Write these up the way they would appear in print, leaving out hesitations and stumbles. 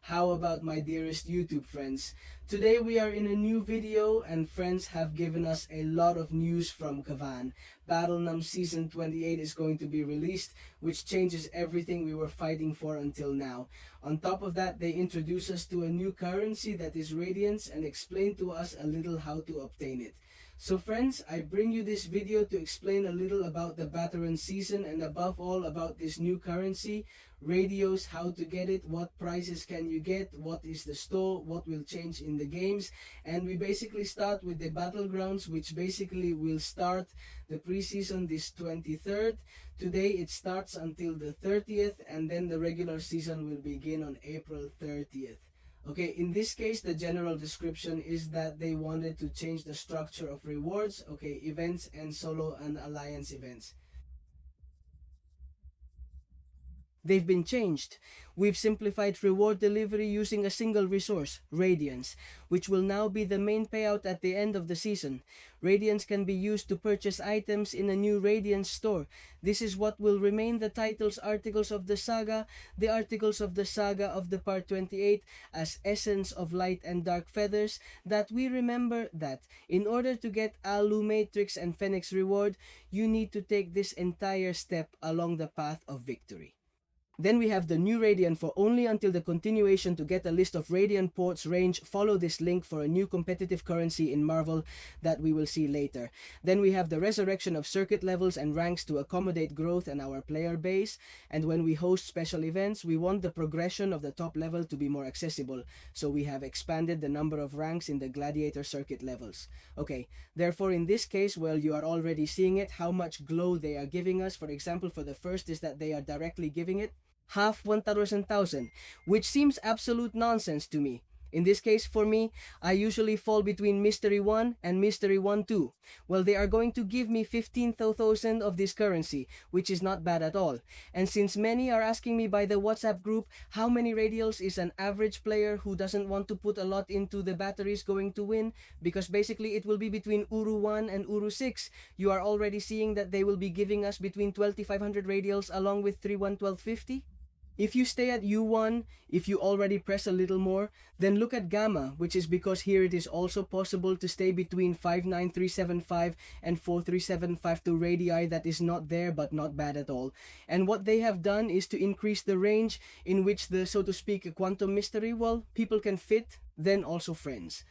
How about my dearest YouTube friends? Today we are in a new video and friends have given us a lot of news from Kavan. Battle Season 28 is going to be released, which changes everything we were fighting for until now. On top of that, they introduce us to a new currency that is Radiance and explain to us a little how to obtain it. So friends, I bring you this video to explain a little about the Battleron season and above all about this new currency, Radios, how to get it, what prices can you get, what is the store, what will change in the games, and we basically start with the Battlegrounds, which basically will start the preseason this 23rd. Today it starts until the 30th and then the regular season will begin on April 30th. Okay, in this case, the general description is that they wanted to change the structure of rewards, okay, events and solo and alliance events. They've been changed. We've simplified reward delivery using a single resource, Radiance, which will now be the main payout at the end of the season. Radiance can be used to purchase items in a new Radiance store. This is what will remain the titles Articles of the Saga, the Articles of the Saga of the Part 28 as Essence of Light and Dark Feathers, that we remember that in order to get Alu Matrix and Phoenix reward, you need to take this entire step along the path of victory. Then we have the new Radiant for only until the continuation. To get a list of Radiant ports range, follow this link for a new competitive currency in Marvel that we will see later. Then we have the resurrection of circuit levels and ranks to accommodate growth in our player base. And when we host special events, we want the progression of the top level to be more accessible. So we have expanded the number of ranks in the gladiator circuit levels. Okay, therefore in this case, well, you are already seeing it, how much glow they are giving us. For example, for the first is that they are directly giving it half 1,000, which seems absolute nonsense to me. In this case, for me, I usually fall between Mystery 1 and Mystery 1-2. Well, they are going to give me 15,000 of this currency, which is not bad at all. And since many are asking me by the WhatsApp group, how many radials is an average player who doesn't want to put a lot into the batteries going to win? Because basically it will be between Uru 1 and Uru 6. You are already seeing that they will be giving us between 12,500 radials along with 3-1-1250. If you stay at U1, if you already press a little more, then look at Gamma, which is because here it is also possible to stay between 59375 and 43752 radii. That is not there but not bad at all. And what they have done is to increase the range in which the, so to speak, quantum mystery, well, people can fit, then also friends.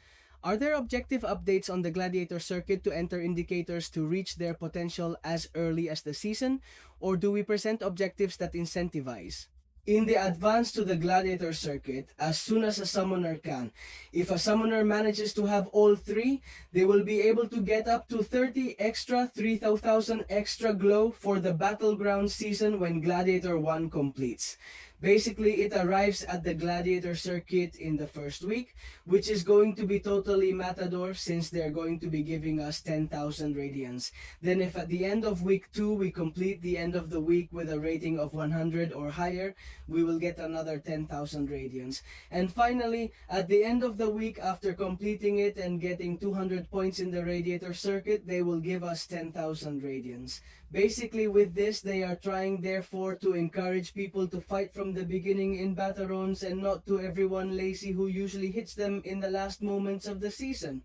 Are there objective updates on the gladiator circuit to enter indicators to reach their potential as early as the season? Or do we present objectives that incentivize? In the advance to the gladiator circuit, as soon as a summoner can, if a summoner manages to have all three, they will be able to get up to 30 extra 3,000 extra glow for the battleground season when Gladiator 1 completes. Basically, it arrives at the gladiator circuit in the first week, which is going to be totally matador since they're going to be giving us 10,000 radiance. Then if at the end of week 2 we complete the end of the week with a rating of 100 or higher, we will get another 10,000 radiance. And finally, at the end of the week, after completing it and getting 200 points in the radiator circuit, they will give us 10,000 radiance. Basically, with this, they are trying therefore to encourage people to fight from the beginning in Batarons and not to everyone lazy who usually hits them in the last moments of the season.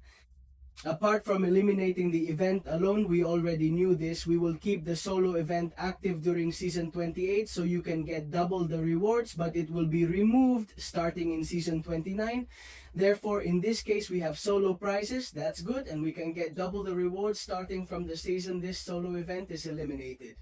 Apart from eliminating the event alone, we already knew this, we will keep the solo event active during Season 28 so you can get double the rewards, but it will be removed starting in Season 29. Therefore, in this case, we have solo prizes, that's good, and we can get double the rewards starting from the season this solo event is eliminated.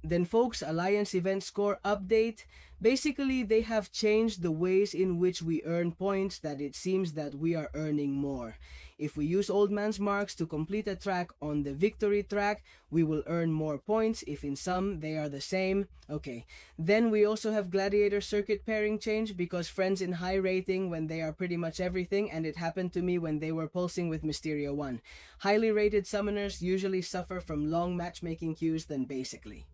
Then folks, Alliance Event Score Update. Basically, they have changed the ways in which we earn points, that it seems that we are earning more. If we use Old Man's Marks to complete a track on the victory track, we will earn more points. If in some they are the same, okay. Then we also have Gladiator Circuit pairing change because friends in high rating when they are pretty much everything, and it happened to me when they were pulsing with Mysterio 1. Highly rated summoners usually suffer from long matchmaking queues than basically.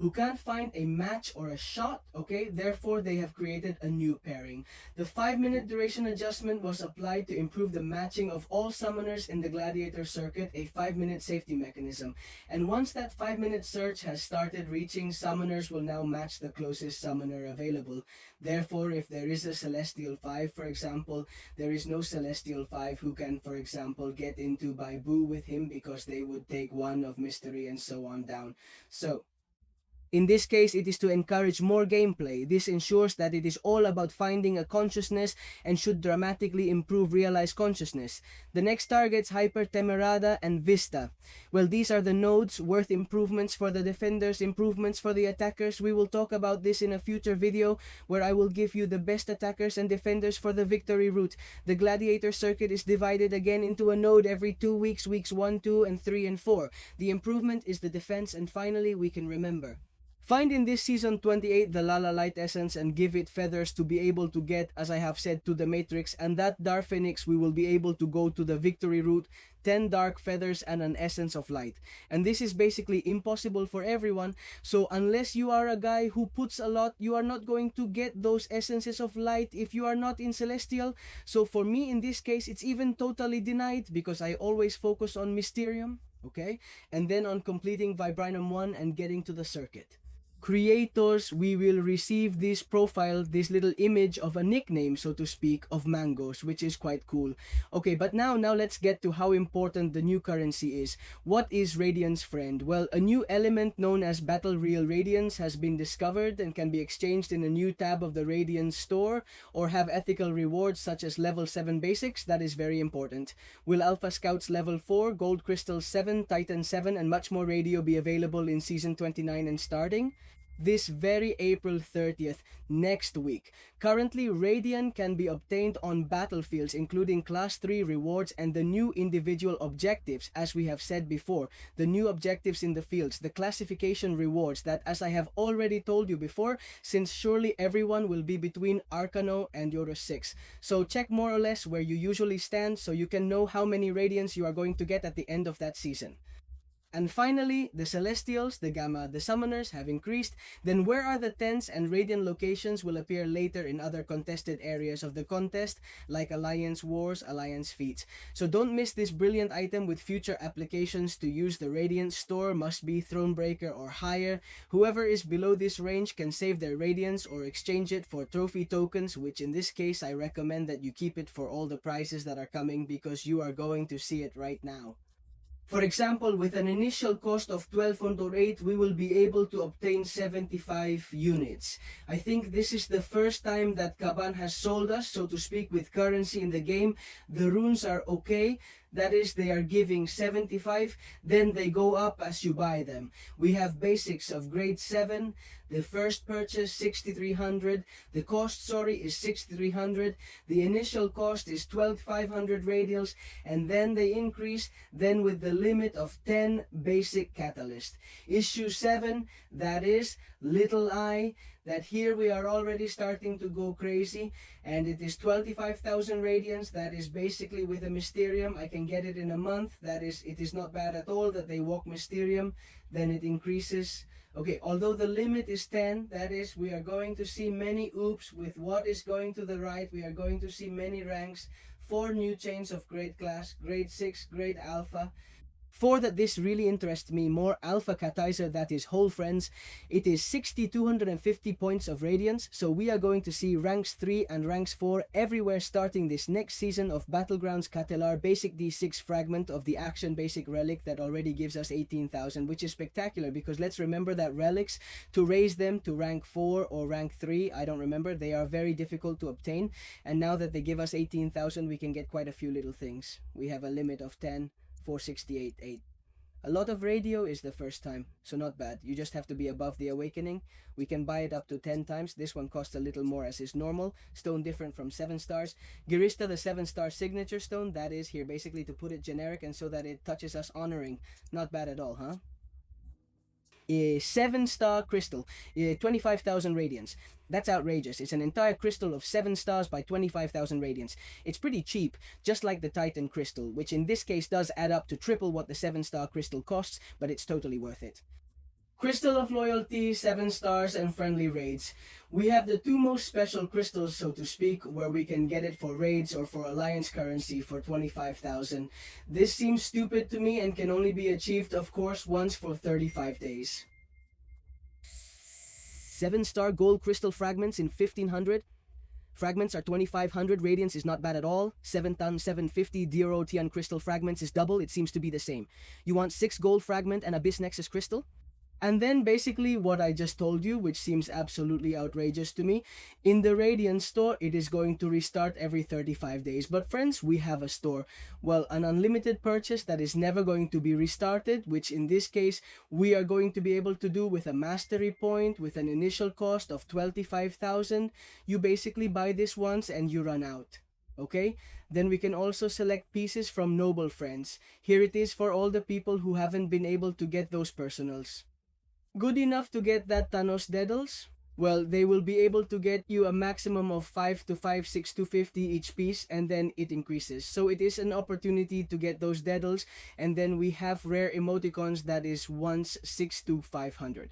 who can't find a match or a shot, okay? Therefore, they have created a new pairing. The 5-minute duration adjustment was applied to improve the matching of all summoners in the Gladiator circuit, a 5-minute safety mechanism. And once that 5-minute search has started reaching, summoners will now match the closest summoner available. Therefore, if there is a Celestial 5, for example, there is no Celestial 5 who can, for example, get into Baibu with him because they would take one of Mystery and so on down. So, in this case, it is to encourage more gameplay. This ensures that it is all about finding a consciousness and should dramatically improve realized consciousness. The next targets Hyper Temerada and Vista. Well, these are the nodes worth improvements for the defenders, improvements for the attackers. We will talk about this in a future video where I will give you the best attackers and defenders for the victory route. The Gladiator circuit is divided again into a node every 2 weeks, weeks 1, 2, and 3, and 4. The improvement is the defense, and finally we can remember. Find in this Season 28 the Lala Light Essence and give it feathers to be able to get, as I have said, to the Matrix, and that Dark Phoenix we will be able to go to the victory route, 10 dark feathers and an essence of light. And this is basically impossible for everyone, so unless you are a guy who puts a lot, you are not going to get those essences of light if you are not in Celestial. So for me in this case, it's even totally denied because I always focus on Mysterium, okay? And then on completing Vibrinum 1 and getting to the circuit. Creators, we will receive this profile, this little image of a nickname, so to speak, of Mangoes, which is quite cool. Okay, but now let's get to how important the new currency is. What is Radiance Friend? Well, a new element known as Battle Real Radiance has been discovered and can be exchanged in a new tab of the Radiance store or have ethical rewards such as level 7 basics. That is very important. Will Alpha Scouts level 4, Gold Crystal 7, Titan 7, and much more radio be available in Season 29 and starting? This very April 30th, next week. Currently, Radiant can be obtained on battlefields including Class 3 rewards and the new individual objectives, as we have said before. The new objectives in the fields, the classification rewards that, as I have already told you before, since surely everyone will be between Arcano and Euro 6. So check more or less where you usually stand so you can know how many Radiants you are going to get at the end of that season. And finally, the Celestials, the Gamma, the Summoners have increased. Then where are the tents and Radiant locations will appear later in other contested areas of the contest, like Alliance Wars, Alliance Feats. So don't miss this brilliant item with future applications. To use the Radiant store must be Thronebreaker or higher. Whoever is below this range can save their Radiance or exchange it for trophy tokens, which in this case I recommend that you keep it for all the prizes that are coming because you are going to see it right now. For example, with an initial cost of 12.8, we will be able to obtain 75 units. I think this is the first time that Kaban has sold us, so to speak, with currency in the game. The runes are okay. That is, they are giving 75, then they go up as you buy them. We have basics of grade 7, the first purchase 6,300, the cost, is 6,300, the initial cost is 12,500 radials, and then they increase, then with the limit of 10 basic catalyst. Issue 7, that is, little I, that here we are already starting to go crazy, and it is 25,000 radiance. That is basically with a Mysterium. I can get it in a month. That is, it is not bad at all that they walk Mysterium. Then it increases. Okay, although the limit is 10, that is, we are going to see many oops with what is going to the right. We are going to see many ranks, 4 new chains of grade class, grade 6, grade alpha. For that this really interests me more, Alpha Catizer, that is whole friends, it is 6,250 points of radiance, so we are going to see ranks 3 and ranks 4 everywhere starting this next season of Battlegrounds Catelar basic D6 fragment of the action basic relic that already gives us 18,000, which is spectacular because let's remember that relics, to raise them to rank 4 or rank 3, I don't remember, they are very difficult to obtain, and now that they give us 18,000 we can get quite a few little things. We have a limit of 10. 468.8. A lot of radio is the first time, so not bad. You just have to be above the awakening. We can buy it up to 10 times. This one costs a little more as is normal. Stone different from 7 stars. Girista, the 7-star signature stone, that is here basically to put it generic and so that it touches us honoring. Not bad at all, huh? A 7-star crystal, 25,000 radiance. That's outrageous. It's an entire crystal of 7 stars by 25,000 radiance. It's pretty cheap, just like the Titan crystal, which in this case does add up to triple what the 7-star crystal costs, but it's totally worth it. Crystal of Loyalty, 7 stars, and friendly raids. We have the two most special crystals, so to speak, where we can get it for raids or for alliance currency for 25,000. This seems stupid to me and can only be achieved, of course, once for 35 days. 7-star gold crystal fragments in 1500. Fragments are 2500. Radiance is not bad at all. 7 ton 750 Diro Tian crystal fragments is double. It seems to be the same. You want 6 gold fragment and Abyss Nexus crystal? And then basically what I just told you, which seems absolutely outrageous to me, in the Radiance store, it is going to restart every 35 days. But friends, we have a store. Well, an unlimited purchase that is never going to be restarted, which in this case, we are going to be able to do with a mastery point, with an initial cost of 25,000. You basically buy this once and you run out. Okay? Then we can also select pieces from Noble Friends. Here it is for all the people who haven't been able to get those personals. Good enough to get that Thanos Deathless? Well, they will be able to get you a maximum of 5 to 5, 6 to 50 each piece, and then it increases. So it is an opportunity to get those Deathless, and then we have rare emoticons that is once 6 to 500.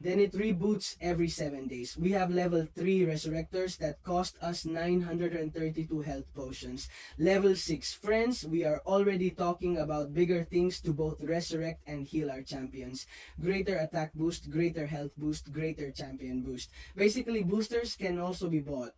Then it reboots every 7 days. We have level 3 resurrectors that cost us 932 health potions. Level 6 friends, we are already talking about bigger things to both resurrect and heal our champions. Greater attack boost, greater health boost, greater champion boost. Basically, boosters can also be bought.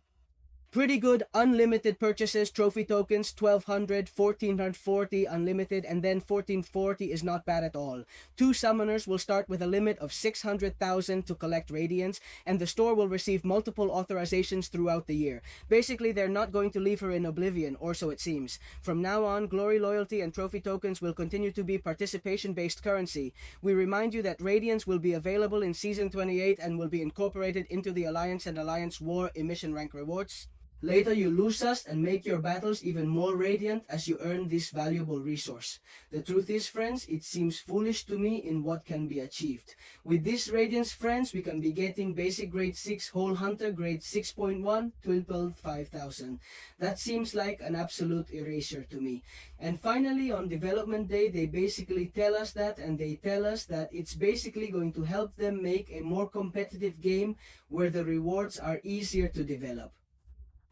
Pretty good unlimited purchases, trophy tokens, 1200, 1440 unlimited, and then 1440 is not bad at all. 2 summoners will start with a limit of 600,000 to collect Radiance, and the store will receive multiple authorizations throughout the year. Basically, they're not going to leave her in oblivion, or so it seems. From now on, glory, loyalty, and trophy tokens will continue to be participation-based currency. We remind you that Radiance will be available in Season 28 and will be incorporated into the Alliance and Alliance War emission rank rewards. Later you lose us and make your battles even more radiant as you earn this valuable resource. The truth is, friends, it seems foolish to me in what can be achieved. With this Radiance, friends, we can be getting basic grade 6 Whole Hunter grade 6.1 to 5,000. That seems like an absolute erasure to me. And finally, on development day, they basically tell us that, and they tell us that it's basically going to help them make a more competitive game where the rewards are easier to develop.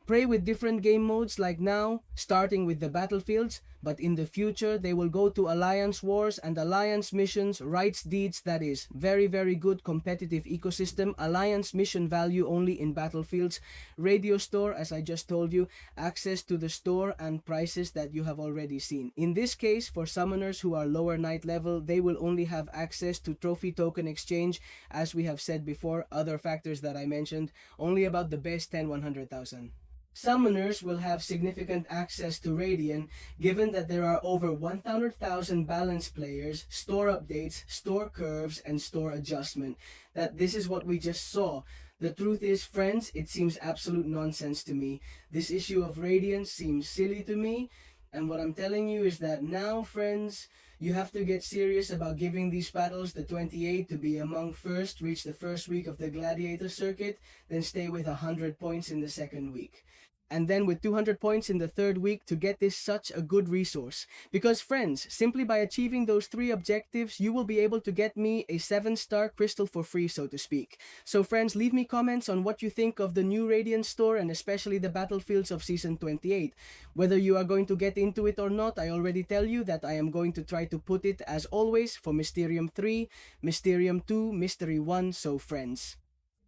Play with different game modes like now, starting with the battlefields, but in the future they will go to Alliance Wars and Alliance Missions, Rights Deeds, that is, very good competitive ecosystem, Alliance Mission value only in battlefields, Radio Store, as I just told you, access to the store and prices that you have already seen. In this case, for summoners who are lower night level, they will only have access to trophy token exchange, as we have said before, other factors that I mentioned, only about the best 100,000. Summoners will have significant access to Radiant, given that there are over 100,000 balanced players, store updates, store curves, and store adjustment. That this is what we just saw. The truth is, friends, it seems absolute nonsense to me. This issue of Radiance seems silly to me, and what I'm telling you is that now, friends, you have to get serious about giving these battles the 28 to be among first, reach the first week of the Gladiator circuit, then stay with 100 points in the second week. And then with 200 points in the third week to get this such a good resource. Because friends, simply by achieving those 3 objectives, you will be able to get me a 7-star crystal for free, so to speak. So friends, leave me comments on what you think of the new Radiant store and especially the battlefields of Season 28. Whether you are going to get into it or not, I already tell you that I am going to try to put it as always for Mysterium 3, Mysterium 2, Mystery 1, so friends.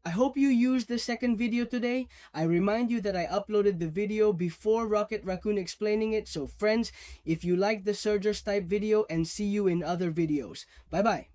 I hope you used the second video today. I remind you that I uploaded the video before Rocket Raccoon explaining it. So friends, if you like the Surgers type video, and see you in other videos. Bye bye.